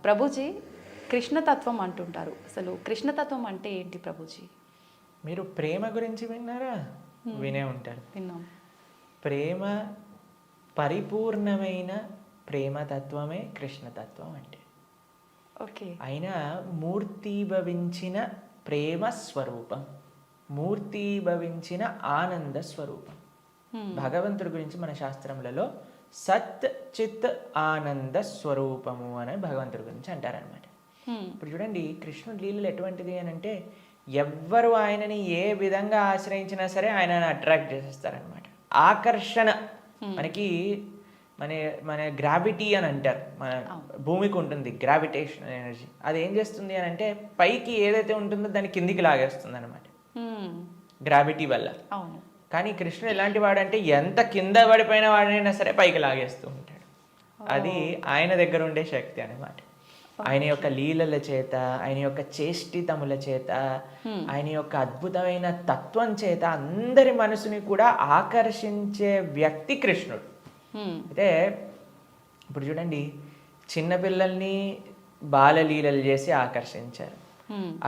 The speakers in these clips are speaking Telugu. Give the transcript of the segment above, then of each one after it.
ప్రభుజీ కృష్ణతత్వం అంటుంటారు. అసలు కృష్ణతత్వం అంటే ఏంటి ప్రభుజీ? మీరు ప్రేమ గురించి విన్నారా? వినే ఉంటారు. విన్నాం. ప్రేమ పరిపూర్ణమైన ప్రేమతత్వమే కృష్ణతత్వం అంటే. ఓకే. అయినా మూర్తీభవించిన ప్రేమ స్వరూపం, మూర్తీభవించిన ఆనంద స్వరూపం. భగవంతుడి గురించి మన శాస్త్రములలో సత్ చిత్ ఆనంద స్వరూపము అని భగవంతుడి గురించి అంటారనమాట. ఇప్పుడు చూడండి, కృష్ణుడి లీలలు ఎటువంటిది అని అంటే, ఎవ్వరు ఆయనని ఏ విధంగా ఆశ్రయించినా సరే ఆయనని అట్రాక్ట్ చేసేస్తారనమాట. ఆకర్షణ మనకి మన మన గ్రావిటీ అని అంటారు. మన భూమికి ఉంటుంది గ్రావిటేషన్ ఎనర్జీ. అది ఏం చేస్తుంది అని అంటే, పైకి ఏదైతే ఉంటుందో దాన్ని కిందికి లాగేస్తుంది అనమాట గ్రావిటీ వల్ల. అవును. కానీ కృష్ణుడు ఎలాంటి వాడంటే, ఎంత కింద పడిపోయిన వాడైనా సరే పైకి లాగేస్తూ ఉంటాడు. అది ఆయన దగ్గర ఉండే శక్తి అనమాట. ఆయన యొక్క లీలల చేత, ఆయన యొక్క చేష్టితముల చేత, ఆయన యొక్క అద్భుతమైన తత్వం చేత అందరి మనసుని కూడా ఆకర్షించే వ్యక్తి కృష్ణుడు. అయితే ఇప్పుడు చూడండి, చిన్నపిల్లల్ని బాలలీలలు చేసి ఆకర్షించారు.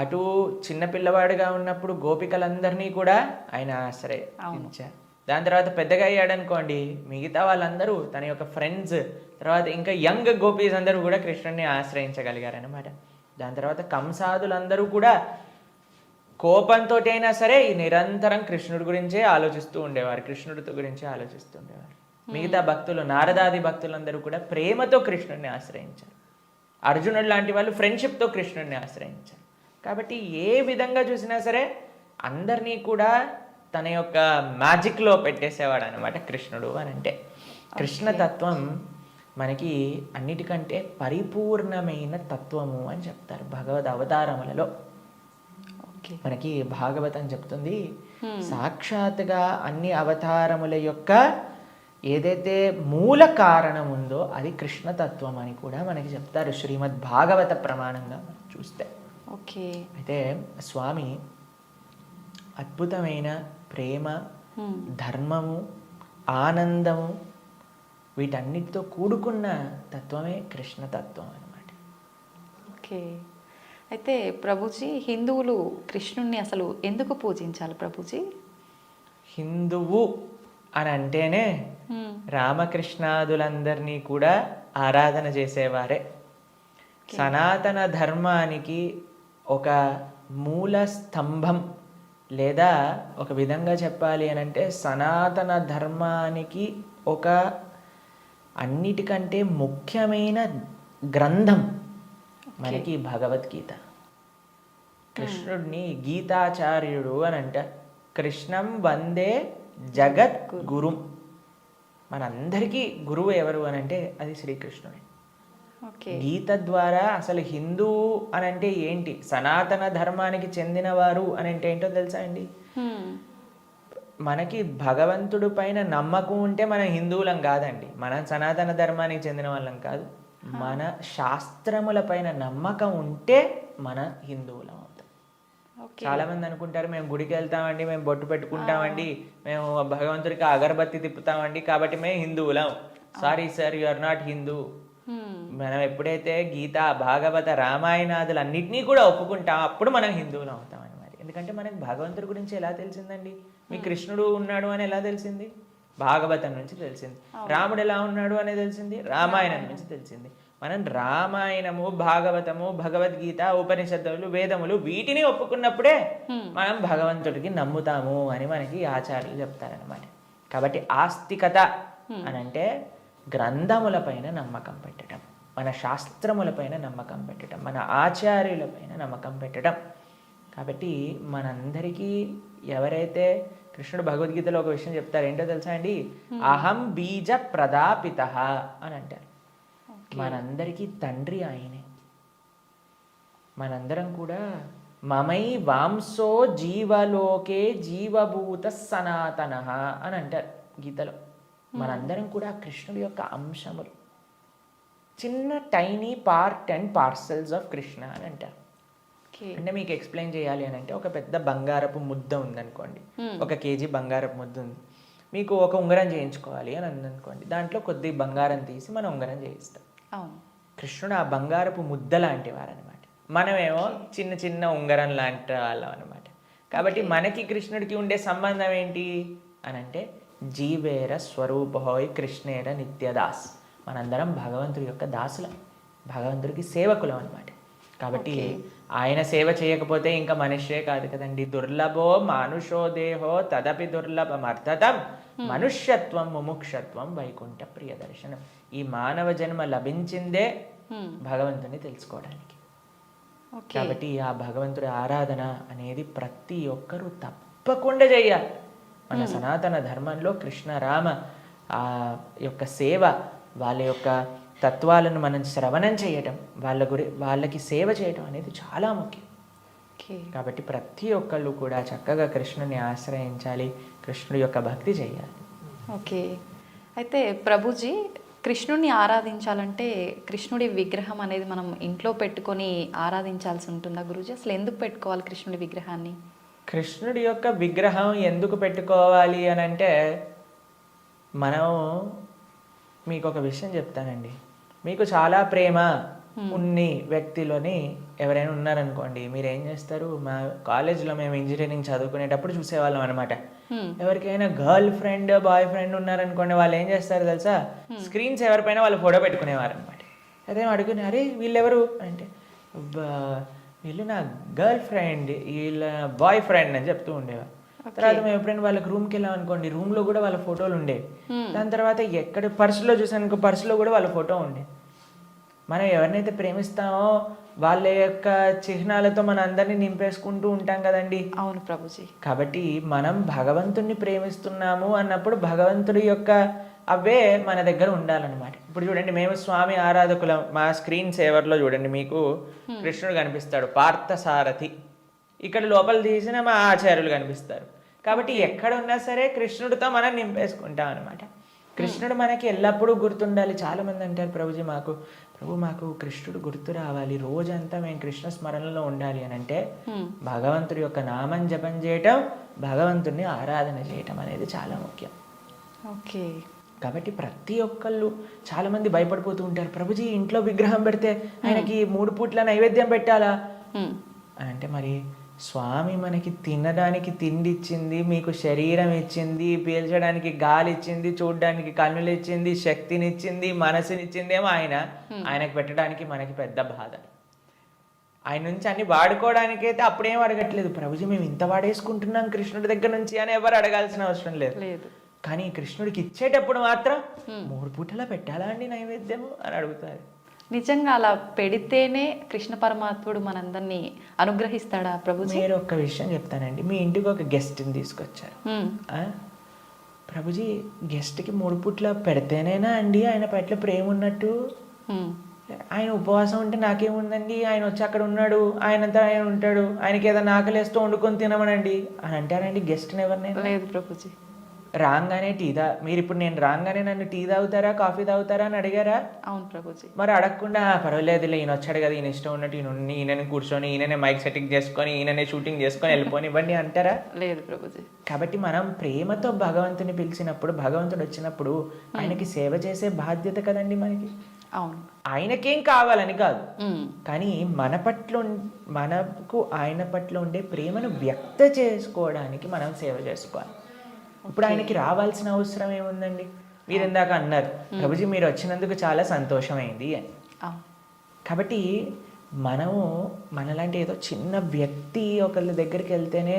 అటు చిన్నపిల్లవాడుగా ఉన్నప్పుడు గోపికలందరినీ కూడా ఆయన ఆశ్రయించారు. దాని తర్వాత పెద్దగా అయ్యాడనుకోండి, మిగతా వాళ్ళందరూ తన యొక్క ఫ్రెండ్స్, తర్వాత ఇంకా యంగ్ గోపీస్ అందరూ కూడా కృష్ణుడిని ఆశ్రయించగలిగారు అనమాట. దాని తర్వాత కంసాదులందరూ కూడా కోపంతో అయినా సరే నిరంతరం కృష్ణుడి గురించే ఆలోచిస్తూ ఉండేవారు, కృష్ణుడితో గురించే ఆలోచిస్తూ ఉండేవారు. మిగతా భక్తులు, నారదాది భక్తులందరూ కూడా ప్రేమతో కృష్ణుడిని ఆశ్రయించారు. అర్జునుడు లాంటి వాళ్ళు ఫ్రెండ్షిప్తో కృష్ణుడిని ఆశ్రయించారు. కాబట్టి ఏ విధంగా చూసినా సరే అందరినీ కూడా తన యొక్క మ్యాజిక్లో పెట్టేసేవాడు అనమాట కృష్ణుడు అని అంటే. కృష్ణతత్వం మనకి అన్నిటికంటే పరిపూర్ణమైన తత్వము అని చెప్తారు భగవద్ అవతారములలో. మనకి భాగవతం చెప్తుంది, సాక్షాత్తుగా అన్ని అవతారముల యొక్క ఏదైతే మూల కారణం ఉందో అది కృష్ణతత్వం అని కూడా మనకి చెప్తారు శ్రీమద్ భాగవత ప్రమాణంగా చూస్తే. ఓకే. అయితే స్వామి అద్భుతమైన ప్రేమ, ధర్మము, ఆనందము వీటన్నిటితో కూడుకున్న తత్వమే కృష్ణతత్వం అన్నమాట. ఓకే. అయితే ప్రభుజీ, హిందువులు కృష్ణుణ్ణి అసలు ఎందుకు పూజించాలి ప్రభుజీ? హిందువు అని అంటేనే రామకృష్ణాదులందరినీ కూడా ఆరాధన చేసేవారే. సనాతన ధర్మానికి ఒక మూల స్తంభం, లేదా ఒక విధంగా చెప్పాలి అని అంటే సనాతన ధర్మానికి ఒక అన్నిటికంటే ముఖ్యమైన గ్రంథం మనకి భగవద్గీత. కృష్ణుడిని గీతాచార్యుడు అని అంటారు. కృష్ణం వందే జగత్ గురుం. మనందరికీ గురువు ఎవరు అని అంటే అది శ్రీకృష్ణుడే. గీత ద్వారా అసలు హిందూ అని అంటే ఏంటి, సనాతన ధర్మానికి చెందినవారు అని అంటే ఏంటో తెలుసా అండి? మనకి భగవంతుడి పైన నమ్మకం ఉంటే మనం హిందువులం కాదండి, మనం సనాతన ధర్మానికి చెందిన వాళ్ళం కాదు. మన శాస్త్రముల పైన నమ్మకం ఉంటే మన హిందువులం అవుతాం. చాలా మంది అనుకుంటారు, మేము గుడికి వెళ్తామండి, మేము బొట్టు పెట్టుకుంటామండి, మేము భగవంతుడికి అగరబత్తి తిప్పుతామండి కాబట్టి మేము హిందువులం. Sorry sir, you are not Hindu. మనం ఎప్పుడైతే గీత, భాగవత, రామాయణాదులు అన్నిటినీ కూడా ఒప్పుకుంటాం అప్పుడు మనం హిందువులు అవుతాం అన్నమాట. ఎందుకంటే మనకి భగవంతుడి గురించి ఎలా తెలిసిందండి? మీ కృష్ణుడు ఉన్నాడు అని ఎలా తెలిసింది? భాగవతం నుంచి తెలిసింది. రాముడు ఎలా ఉన్నాడు అనేది తెలిసింది రామాయణం నుంచి తెలిసింది. మనం రామాయణము, భాగవతము, భగవద్గీత, ఉపనిషత్తులు, వేదములు వీటిని ఒప్పుకున్నప్పుడే మనం భగవంతుడికి నమ్ముతాము అని మనకి ఆచార్యులు చెప్తారనమాట. కాబట్టి ఆస్తికత అని అంటే గ్రంథములపైన నమ్మకం పెట్టడం, మన శాస్త్రములపైన నమ్మకం పెట్టడం, మన ఆచార్యులపైన నమ్మకం పెట్టడం. కాబట్టి మనందరికీ ఎవరైతే కృష్ణుడు భగవద్గీతలో ఒక విషయం చెప్తారు, ఏంటో తెలుసా అండి? అహం బీజ ప్రదాపిత అని అంటారు. మనందరికీ తండ్రి ఆయనే. మనందరం కూడా మమై వాంసో జీవలోకే జీవభూత సనాతన అని అంటారు గీతలో. మనందరం కూడా కృష్ణుడి యొక్క అంశములు, చిన్న tiny part and parcels of Krishna అని అంటారు. అంటే మీకు ఎక్స్ప్లెయిన్ చేయాలి అని అంటే, ఒక పెద్ద బంగారపు ముద్ద ఉందనుకోండి, 1 కేజీ బంగారపు ముద్ద ఉంది. మీకు ఒక ఉంగరం చేయించుకోవాలి అని అనుకోండి, దాంట్లో కొద్ది బంగారం తీసి మనం ఉంగరం చేయిస్తాం. కృష్ణుడు ఆ బంగారపు ముద్ద లాంటి వారనమాట. మనమేమో చిన్న చిన్న ఉంగరం లాంటి వాళ్ళం అనమాట. కాబట్టి మనకి కృష్ణుడికి ఉండే సంబంధం ఏంటి అని అంటే జీవేర స్వరూపహోయ్ కృష్ణేర నిత్యదాస్. మనందరం భగవంతుడి యొక్క దాసులం, భగవంతుడికి సేవకులం అనమాట. కాబట్టి ఆయన సేవ చేయకపోతే ఇంకా మనిషే కాదు కదండి. దుర్లభో మానుషో దేహో తదపి దుర్లభమర్థతం మనుష్యత్వం ముముక్షత్వం వైకుంఠ ప్రియ దర్శనం. ఈ మానవ జన్మ లభించిందే భగవంతుని తెలుసుకోవడానికి. కాబట్టి ఆ భగవంతుడి ఆరాధన అనేది ప్రతి ఒక్కరూ తప్పకుండా చేయాలి. మన సనాతన ధర్మంలో కృష్ణ రామ ఆ యొక్క సేవ, వాళ్ళ యొక్క తత్వాలను మనం శ్రవణం చేయటం, వాళ్ళకి సేవ చేయటం అనేది చాలా ముఖ్యం. కాబట్టి ప్రతి ఒక్కళ్ళు కూడా చక్కగా కృష్ణుని ఆశ్రయించాలి, కృష్ణుడి యొక్క భక్తి చేయాలి. ఓకే, అయితే ప్రభుజీ కృష్ణుడిని ఆరాధించాలంటే కృష్ణుడి విగ్రహం అనేది మనం ఇంట్లో పెట్టుకొని ఆరాధించాల్సి ఉంటుందా గురూజీ? అసలు ఎందుకు పెట్టుకోవాలి కృష్ణుడి విగ్రహాన్ని? కృష్ణుడి యొక్క విగ్రహం ఎందుకు పెట్టుకోవాలి అని అంటే, మనం మీకు ఒక విషయం చెప్తానండి. మీకు చాలా ప్రేమ ఉన్ని వ్యక్తిలోని ఎవరైనా ఉన్నారనుకోండి, మీరు ఏం చేస్తారు? మా కాలేజ్లో మేము ఇంజనీరింగ్ చదువుకునేటప్పుడు చూసేవాళ్ళం అనమాట. ఎవరికైనా గర్ల్ ఫ్రెండ్ బాయ్ ఫ్రెండ్ ఉన్నారనుకోండి, వాళ్ళు ఏం చేస్తారు తెలుసా? స్క్రీన్స్ ఎవరిపైన వాళ్ళు ఫోటో పెట్టుకునేవారు అనమాట. అదే అడుగుని, అరే వీళ్ళెవరు అంటే, వీళ్ళు నా గర్ల్ ఫ్రెండ్, వీళ్ళ బాయ్ ఫ్రెండ్ అని చెప్తూ ఉండేవారు. తర్వాత మేము ఎప్పుడైనా వాళ్ళకి రూమ్కి వెళ్ళాం అనుకోండి, రూమ్లో కూడా వాళ్ళ ఫోటోలు ఉండే. దాని తర్వాత ఎక్కడ పర్సులో చూసాను, పర్సులో కూడా వాళ్ళ ఫోటో ఉండే. మనం ఎవరినైతే ప్రేమిస్తామో వాళ్ళ యొక్క చిహ్నాలతో మన అందరినీ నింపేసుకుంటూ ఉంటాం కదండి. అవును ప్రభుజీ. కాబట్టి మనం భగవంతుణ్ణి ప్రేమిస్తున్నాము అన్నప్పుడు భగవంతుడి యొక్క అవే మన దగ్గర ఉండాలన్నమాట. ఇప్పుడు చూడండి, మేము స్వామి ఆరాధకులం. మా స్క్రీన్ సేవర్లో చూడండి, మీకు కృష్ణుడు కనిపిస్తాడు, పార్థసారథి. ఇక్కడ లోపల తీసిన మా ఆచార్యులు కనిపిస్తారు. కాబట్టి ఎక్కడ ఉన్నా సరే కృష్ణుడితో మనం నింపేసుకుంటాం అనమాట. కృష్ణుడు మనకి ఎల్లప్పుడూ గుర్తుండాలి. చాలా మంది అంటారు, ప్రభుజీ మాకు కృష్ణుడు గుర్తు రావాలి, రోజంతా మేము కృష్ణ స్మరణలో ఉండాలి అని అంటే భగవంతుడి యొక్క నామం జపం చేయటం, భగవంతుడిని ఆరాధన చేయటం అనేది చాలా ముఖ్యం. ఓకే. కాబట్టి ప్రతి ఒక్కళ్ళు చాలా మంది భయపడిపోతూ ఉంటారు, ప్రభుజీ ఇంట్లో విగ్రహం పెడితే ఆయనకి 3 పూట్ల నైవేద్యం పెట్టాలా అని అంటే, మరి స్వామి మనకి తినడానికి తిండి ఇచ్చింది, మీకు శరీరం ఇచ్చింది, పీల్చడానికి గాలి ఇచ్చింది, చూడడానికి కన్నులు ఇచ్చింది, శక్తిని ఇచ్చింది, మనసునిచ్చిందేమో ఆయనకు పెట్టడానికి మనకి పెద్ద బాధ. ఆయన నుంచి అన్ని వాడుకోవడానికి అయితే అప్పుడేం అడగట్లేదు, ప్రభుజీ మేము ఇంత వాడేసుకుంటున్నాం కృష్ణుడి దగ్గర నుంచి అని ఎవరు అడగాల్సిన అవసరం లేదు. కానీ కృష్ణుడికి ఇచ్చేటప్పుడు మాత్రం 3 పూటలా పెట్టాలా అండి నైవేద్యము అని అడుగుతారు. నిజంగా అలా పెడితేనే కృష్ణ పరమాత్ముడు మనందరినీ అనుగ్రహిస్తాడా ప్రభుజీ? మీరు ఒక్క విషయం చెప్తానండి. మీ ఇంటికి ఒక గెస్ట్ని తీసుకొచ్చారు, ప్రభుజీ గెస్ట్కి 3 పూట్ల పెడితేనేనా అండి ఆయన పట్ల ప్రేమ ఉన్నట్టు? ఆయన ఉపవాసం ఉంటే నాకేముందండి, ఆయన వచ్చి అక్కడ ఉన్నాడు, ఆయనంతా ఆయన ఉంటాడు, ఆయనకి ఏదైనా ఆకలేస్తూ వండుకొని తినమనండి అని అంటారండి గెస్ట్ని ఎవరినైనా? లేదు ప్రభుజీ. రాగానే మీరు ఇప్పుడు నేను రాగానే నన్ను టీ తాగుతారా కాఫీ తాగుతారా అని అడిగారా? అవును ప్రభుజీ. మరి అడగకుండా పర్వాలేదులే ఈయన వచ్చాడు కదా, ఈయన ఇష్టం ఉన్నట్టు ఈయనని కూర్చొని ఈయననే మైక్ సెట్టింగ్ చేసుకొని ఈయననే షూటింగ్ చేసుకొని వెళ్ళిపోని ఇవ్వండి అంటారా? లేదు ప్రభుజీ. కాబట్టి మనం ప్రేమతో భగవంతుని పిలిచినప్పుడు, భగవంతుడు వచ్చినప్పుడు ఆయనకి సేవ చేసే బాధ్యత కదండి మనకి. అవును. ఆయనకేం కావాలని కాదు, కానీ మనకు ఆయన పట్ల ఉండే ప్రేమను వ్యక్త చేసుకోవడానికి మనం సేవ చేసుకోవాలి. ఇప్పుడు ఆయనకి రావాల్సిన అవసరం ఏముందండి? మీరు ఇందాక అన్నారు, ప్రభుజీ మీరు వచ్చినందుకు చాలా సంతోషమైంది అని. కాబట్టి మనలాంటి ఏదో చిన్న వ్యక్తి ఒకళ్ళ దగ్గరికి వెళ్తేనే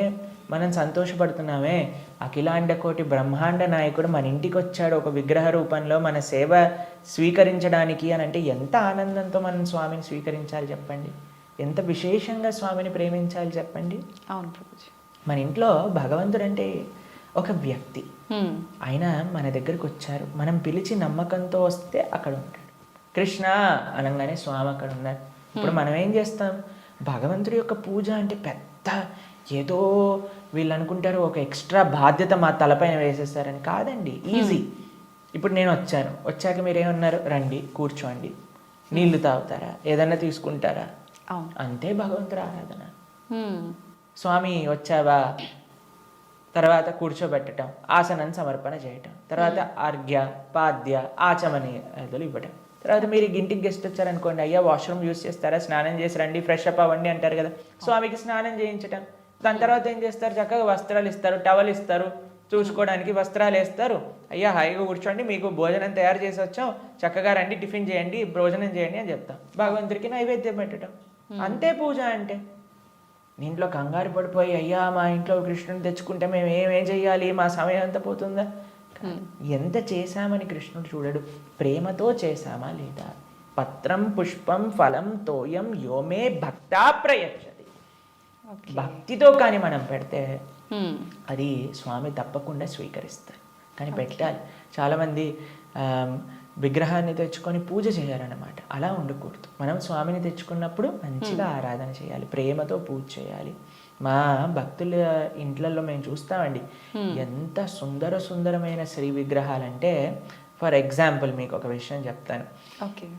మనం సంతోషపడుతున్నామే, అఖిలాండ కోటి బ్రహ్మాండ నాయకుడు మన ఇంటికి వచ్చాడు ఒక విగ్రహ రూపంలో మన సేవ స్వీకరించడానికి అని అంటే ఎంత ఆనందంతో మనం స్వామిని స్వీకరించాలి చెప్పండి, ఎంత విశేషంగా స్వామిని ప్రేమించాలి చెప్పండి. అవును ప్రభుజీ. మన ఇంట్లో భగవంతుడు అంటే ఒక వ్యక్తి, ఆయన మన దగ్గరికి వచ్చారు, మనం పిలిచి నమ్మకంతో వస్తే అక్కడ ఉంటాడు. కృష్ణ అనగానే స్వామి అక్కడ ఉన్నారు. ఇప్పుడు మనం ఏం చేస్తాం? భగవంతుడి యొక్క పూజ అంటే పెద్ద ఏదో వీళ్ళు అనుకుంటారు ఒక ఎక్స్ట్రా బాధ్యత మా తలపైన వేసేస్తారని. కాదండి, ఈజీ. ఇప్పుడు నేను వచ్చాక మీరేమన్నారు? రండి కూర్చోండి, నీళ్లు తాగుతారా, ఏదన్నా తీసుకుంటారా, అంతే భగవంతుడి ఆరాధన. స్వామి వచ్చావా, తర్వాత కూర్చోబెట్టడం, ఆసనం సమర్పణ చేయటం, తర్వాత అర్ఘ్య పాద్య ఆచమనీయాదులు ఇవ్వటం, తర్వాత మీరు ఇంటికి గెస్ట్ వచ్చారనుకోండి, అయ్యా వాష్రూమ్ యూస్ చేస్తారా, స్నానం చేసి రండి, ఫ్రెష్ అప్ అవ్వండి అంటారు కదా. స్వామికి స్నానం చేయించటం. దాని తర్వాత ఏం చేస్తారు, చక్కగా వస్త్రాలు ఇస్తారు, టవల్ ఇస్తారు, చూసుకోవడానికి వస్త్రాలు వేస్తారు. అయ్యా హాయిగా కూర్చోండి, మీకు భోజనం తయారు చేసి వచ్చాం, చక్కగా రండి, టిఫిన్ చేయండి, భోజనం చేయండి అని చెప్తాం. భగవంతుడికి నైవేద్యం పెట్టడం, అంతే పూజ అంటే. దీంట్లో కంగారు పడిపోయి అయ్యా మా ఇంట్లో కృష్ణుని తెచ్చుకుంటే మేము ఏమేం చెయ్యాలి, మా సమయం అంతా పోతుందా. ఎంత చేశామని కృష్ణుడు చూడడు, ప్రేమతో చేశామా లేదా. పత్రం పుష్పం ఫలం తోయం యోమే భక్తా ప్రయచ్చతి. భక్తితో కానీ మనం పెడితే అది స్వామి తప్పకుండా స్వీకరిస్తారు. కానీ పెట్టాలి. చాలామంది విగ్రహాన్ని తెచ్చుకొని పూజ చేయాలన్నమాట. అలా ఉండకూడదు. మనం స్వామిని తెచ్చుకున్నప్పుడు మంచిగా ఆరాధన చేయాలి, ప్రేమతో పూజ చేయాలి. మా భక్తుల ఇంట్లలో మేము చూస్తామండి, ఎంత సుందరమైన శ్రీ విగ్రహాలంటే. ఫర్ ఎగ్జాంపుల్ మీకు ఒక విషయం చెప్తాను.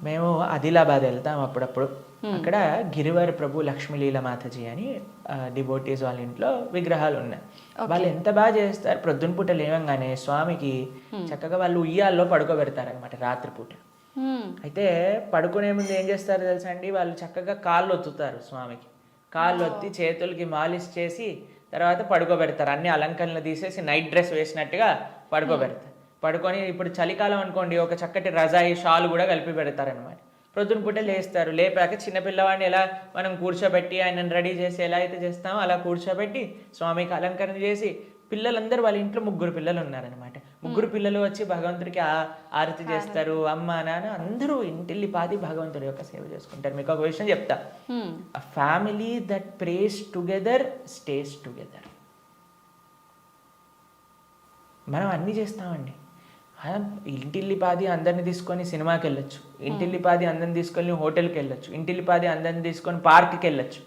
మేము ఆదిలాబాద్ వెళ్తాం అప్పుడప్పుడు. అక్కడ గిరివర్ ప్రభు లక్ష్మీలీల మాతాజీ అని డివోటీస్ వాళ్ళ ఇంట్లో విగ్రహాలు ఉన్నాయి. వాళ్ళు ఎంత బాగా చేస్తారు, ప్రొద్దున పూట లేవంగానే స్వామికి చక్కగా వాళ్ళు ఉయ్యాల్లో పడుకోబెడతారనమాట రాత్రిపూట. అయితే పడుకునే ముందు ఏం చేస్తారో తెలుసా అండి, వాళ్ళు చక్కగా కాళ్ళు ఒత్తుతారు స్వామికి. కాళ్ళు ఒత్తి చేతులకి మాలిష్ చేసి తర్వాత పడుకోబెడతారు. అన్ని అలంకరణలు తీసేసి నైట్ డ్రెస్ వేసినట్టుగా పడుకోబెడతారు. పడుకొని ఇప్పుడు చలికాలం అనుకోండి, ఒక చక్కటి రజాయి షాల్ కూడా కలిపి పెడతారనమాట. ప్రొద్దున పూట లేస్తారు. లేపాక చిన్నపిల్లవాడిని ఎలా మనం కూర్చోబెట్టి ఆయనను రెడీ చేసి ఎలా అయితే చేస్తామో అలా కూర్చోబెట్టి స్వామికి అలంకరణ చేసి, పిల్లలందరూ వాళ్ళ ఇంట్లో 3 పిల్లలు ఉన్నారనమాట. 3 పిల్లలు వచ్చి భగవంతుడికి ఆరతి చేస్తారు. అమ్మ నాన్న అందరూ ఇంటిల్లి పాది భగవంతుడి యొక్క సేవ చేసుకుంటారు. మీకు ఒక విషయం చెప్తా, a family that praise together stays together. మనం అన్నీ చేస్తామండి. ఇంటిల్లిపాది అందరిని తీసుకొని సినిమాకి వెళ్ళొచ్చు, ఇంటిల్లిపాది అందరిని తీసుకొని హోటల్కి వెళ్ళొచ్చు, ఇంటిల్లిపాది అందరిని తీసుకొని పార్క్కి వెళ్ళొచ్చు.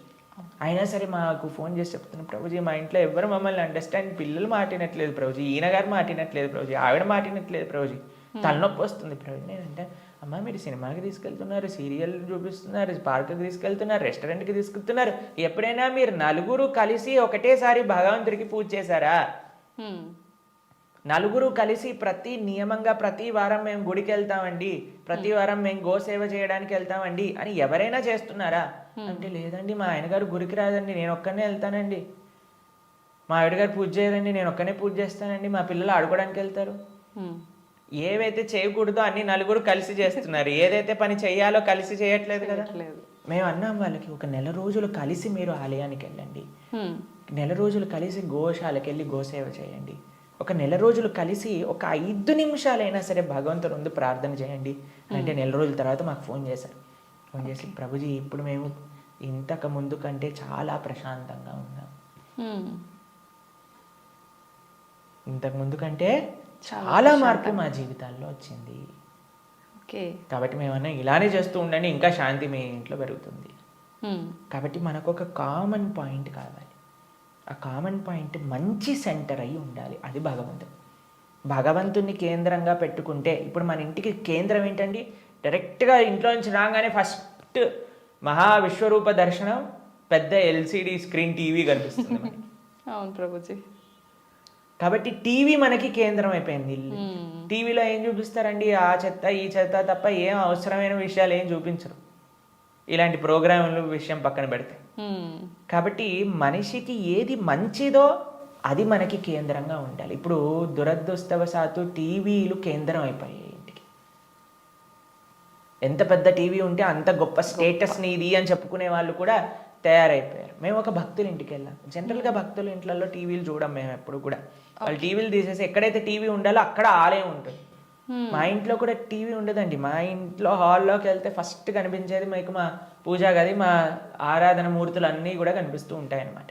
అయినా సరే మాకు ఫోన్ చేసి చెప్తున్నాం, ప్రభుజీ మా ఇంట్లో ఎవరు మమ్మల్ని అండర్స్టాండ్, పిల్లలు మాటినట్లేదు ప్రభుజీ, ఈయన గారు మాటినట్లేదు ప్రభుజీ, ఆవిడ మాటినట్లేదు ప్రభుజీ, తలనొప్పి వస్తుంది ప్రభుజీ. నేనంటే అమ్మ మీరు సినిమాకి తీసుకెళ్తున్నారు, సీరియల్ చూపిస్తున్నారు, పార్క్కి తీసుకెళ్తున్నారు, రెస్టారెంట్కి తీసుకెళ్తున్నారు, ఎప్పుడైనా మీరు నలుగురు కలిసి ఒకటేసారి భగవంతుడికి పూజ చేశారా? నలుగురు కలిసి నియమంగా ప్రతి వారం మేము గుడికి వెళ్తామండి, ప్రతి వారం మేము గోసేవ చేయడానికి వెళ్తామండి అని ఎవరైనా చేస్తున్నారా అంటే, లేదండి మా ఆయన గారు గుడికి రాదండి, నేను ఒక్కనే వెళ్తానండి, మా ఆవిడ గారు పూజ చేయరండి, నేను ఒక్కనే పూజ చేస్తానండి, మా పిల్లలు ఆడుకోవడానికి వెళ్తారు. ఏవైతే చేయకూడదో అన్ని నలుగురు కలిసి చేస్తున్నారు, ఏదైతే పని చేయాలో కలిసి చేయట్లేదు కదా. మేము అన్నాం వాళ్ళకి, ఒక నెల రోజులు కలిసి మీరు ఆలయానికి వెళ్ళండి, నెల రోజులు కలిసి గోశాలకు వెళ్ళి గోసేవ చేయండి, ఒక నెల రోజులు కలిసి ఒక 5 నిమిషాలైనా సరే భగవంతుని ముందు ప్రార్థన చేయండి అంటే, నెల రోజుల తర్వాత మాకు ఫోన్ చేశారు. ఫోన్ చేసి ప్రభుజీ ఇప్పుడు మేము ఇంతకు ముందు కంటే చాలా ప్రశాంతంగా ఉన్నాం, ఇంతకు ముందు కంటే చాలా మార్పు మా జీవితాల్లో వచ్చింది. కాబట్టి మేమన్నా ఇలానే చేస్తూ ఉండండి, ఇంకా శాంతి మీ ఇంట్లో పెరుగుతుంది. కాబట్టి మనకు ఒక కామన్ పాయింట్ కావాలి. ఆ కామన్ పాయింట్ మంచి సెంటర్ అయి ఉండాలి, అది భగవంతుడు. భగవంతుని కేంద్రంగా పెట్టుకుంటే, ఇప్పుడు మన ఇంటికి కేంద్రం ఏంటండి, డైరెక్ట్గా ఇంట్లో నుంచి రాగానే ఫస్ట్ మహావిశ్వరూప దర్శనం, పెద్ద LCD స్క్రీన్ టీవీ కనిపిస్తుంది మనకి. అవును ప్రభుజీ. కాబట్టి టీవీ మనకి కేంద్రం అయిపోయింది. టీవీలో ఏం చూపిస్తారండి, ఆ చెత్త ఈ చెత్త తప్ప ఏం అవసరమైన విషయాలు ఏం చూపించరు, ఇలాంటి ప్రోగ్రాములు విషయం పక్కన పెడితే. కాబట్టి మనిషికి ఏది మంచిదో అది మనకి కేంద్రంగా ఉండాలి. ఇప్పుడు దురదృష్టవశాత్తు టీవీలు కేంద్రం అయిపోయాయి ఇంటికి. ఎంత పెద్ద టీవీ ఉంటే అంత గొప్ప స్టేటస్ నీది అని చెప్పుకునే వాళ్ళు కూడా తయారైపోయారు. మేము ఒక భక్తుల ఇంటికి వెళ్ళాం. జనరల్గా భక్తుల ఇంట్లలో టీవీలు చూడం మేము ఎప్పుడు కూడా. వాళ్ళు టీవీలు తీసేసి ఎక్కడైతే టీవీ ఉండాలో అక్కడ ఆలయం ఉంటుంది. మా ఇంట్లో కూడా టీవీ ఉండదండి. మా ఇంట్లో హాల్లోకి వెళ్తే ఫస్ట్ కనిపించేది మీకు మా పూజా గది, మా ఆరాధన మూర్తులు అన్నీ కూడా కనిపిస్తూ ఉంటాయి అన్నమాట.